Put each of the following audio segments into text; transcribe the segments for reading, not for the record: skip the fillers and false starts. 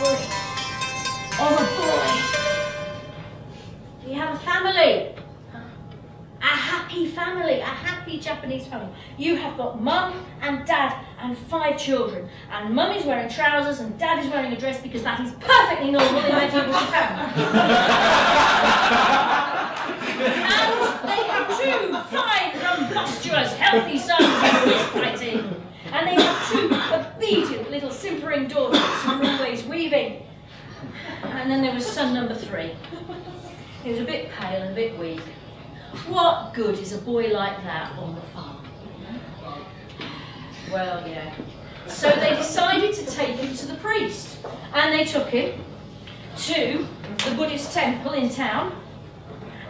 story of a boy. We have a family. A happy family, a happy Japanese family. You have got mum and dad and 5 children, and mum is wearing trousers and dad is wearing a dress because that is perfectly normal in medieval Japan. And they have 2 fine, robust, healthy sons who are fighting, and they have 2 obedient little simpering daughters who are always weaving. And then there was son number 3. He was a bit pale and a bit weak. What good is a boy like that on the farm? Well, yeah. So they decided to take him to the priest. And they took him to the Buddhist temple in town.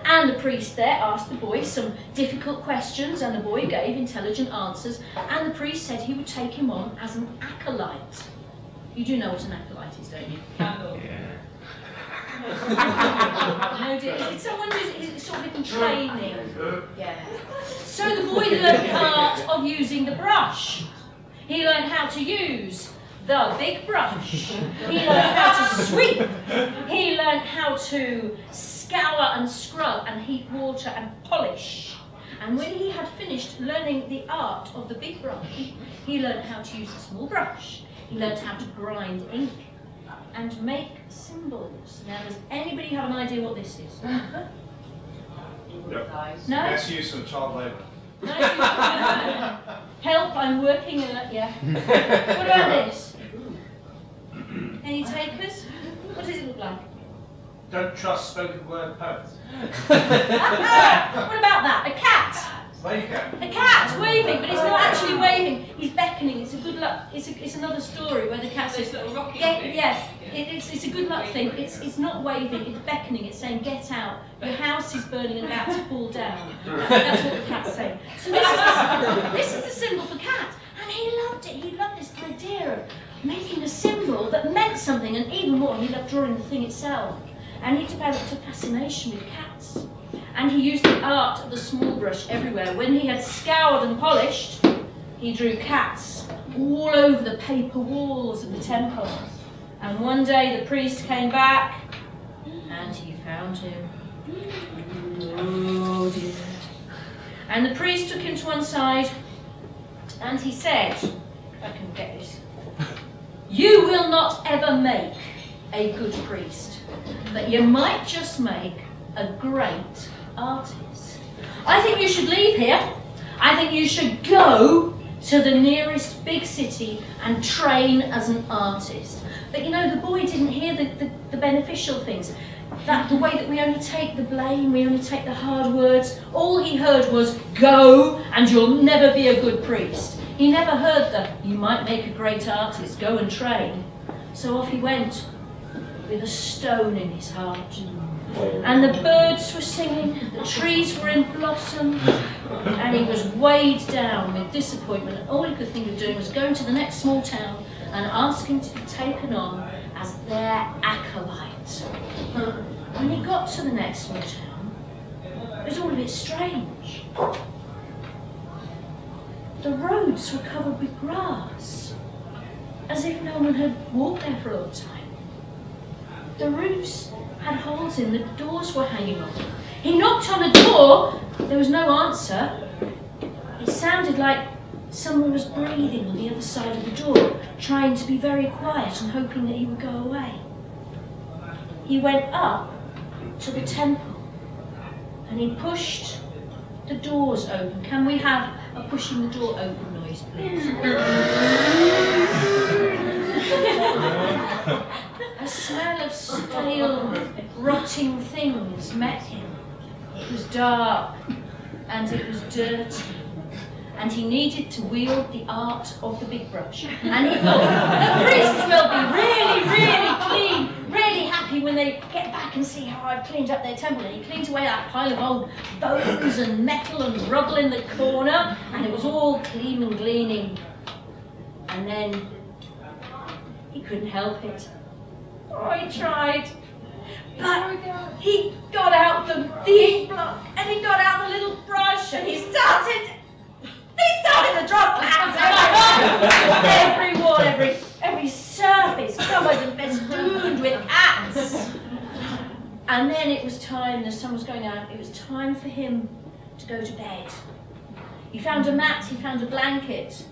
And the priest there asked the boy some difficult questions, and the boy gave intelligent answers. And the priest said he would take him on as an acolyte. You do know what an acolyte is, don't you? Yeah. No, it's someone who's sort of in training. Yeah. So the boy learned the art of using the brush. He learned how to use the big brush. He learned how to sweep. He learned how to scour and scrub and heat water and polish. And when he had finished learning the art of the big brush, he learned how to use the small brush. He learned how to grind ink and make symbols. Now, does anybody have an idea what this is? Yep. No? Best use of child labour. No? Help, I'm working yeah. What about this? Any takers? What does it look like? Don't trust spoken word poets. What about that? A cat? Wave cat. A cat waving, but it's not actually waving. He's beckoning. It's a good luck. It's another story where the cat says, "Yeah, it's a good luck thing. It's not waving. It's beckoning. It's saying, get out. Your house is burning and about to fall down." That's what the cat's saying. So this is the symbol for cat, and he loved it. He loved this idea of making a symbol that meant something, and even more, he loved drawing the thing itself. And he developed a fascination with cats. And he used the art of the small brush everywhere. When he had scoured and polished, he drew cats all over the paper walls of the temple. And one day the priest came back and he found him. Oh dear. And the priest took him to one side and he said, if I can get this, "You will not ever make a good priest, but you might just make a great artist. I think you should leave here. I think you should go to the nearest big city and train as an artist." But you know, the boy didn't hear the beneficial things. That the way that we only take the blame, we only take the hard words. All he heard was, "Go and you'll never be a good priest." He never heard the, "You might make a great artist, go and train." So off he went with a stone in his heart. And the birds were singing, the trees were in blossom, and he was weighed down with disappointment. And all he could think of doing was going to the next small town and asking to be taken on as their acolyte. When he got to the next small town, it was all a bit strange. The roads were covered with grass, as if no one had walked there for a long time. The roofs had holes in, the doors were hanging off. He knocked on a door, there was no answer. It sounded like someone was breathing on the other side of the door, trying to be very quiet and hoping that he would go away. He went up to the temple and he pushed the doors open. Can we have a pushing the door open noise, please? A smell of stale, rotting things met him. It was dark and it was dirty, and he needed to wield the art of the big brush. And he thought, the priests will be really, really clean, really happy when they get back and see how I've cleaned up their temple. And he cleaned away that pile of old bones and metal and rubble in the corner, and it was all clean and gleaming. And then he couldn't help it. Oh, he tried. But he got out the ink block and he got out the little brush and he started to draw clouds every wall, every surface covered in festoons And then it was time, the sun was going out, it was time for him to go to bed. He found a mat, he found a blanket.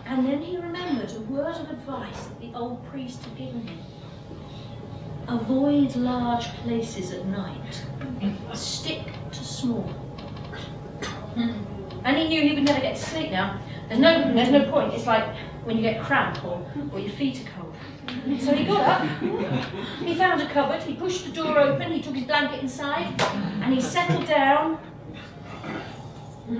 And then he remembered a word of advice that the old priest had given him. Avoid large places at night. Stick to small. And he knew he would never get to sleep now. There's no point. It's like when you get cramp or your feet are cold. So he got up, he found a cupboard, he pushed the door open, he took his blanket inside, and he settled down. And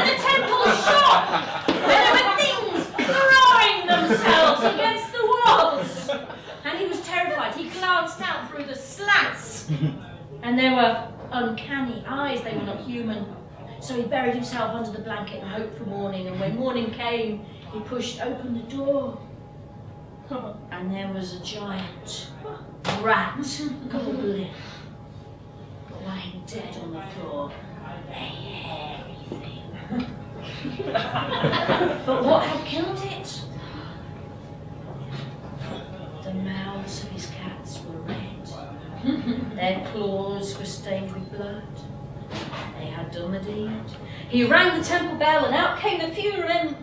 the temple shook, and there were things throwing themselves against the walls. And he was terrified. He glanced out through the slats, and there were uncanny eyes. They were not human. So he buried himself under the blanket and hoped for morning. And when morning came, he pushed open the door, and there was a giant rat goblin lying dead on the floor. A hairy thing. But what had killed it? The mouths of his cats were red. Their claws were stained with blood. They had done the deed. He rang the temple bell, and out came the few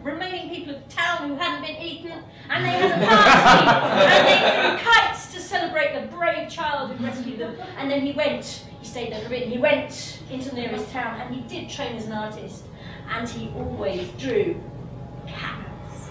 remaining people of the town who hadn't been eaten, and they had a party, and they threw kites to celebrate the brave child who rescued them. And then he stayed there for a bit, and he went into the nearest town, and he did train as an artist, and he always drew cats.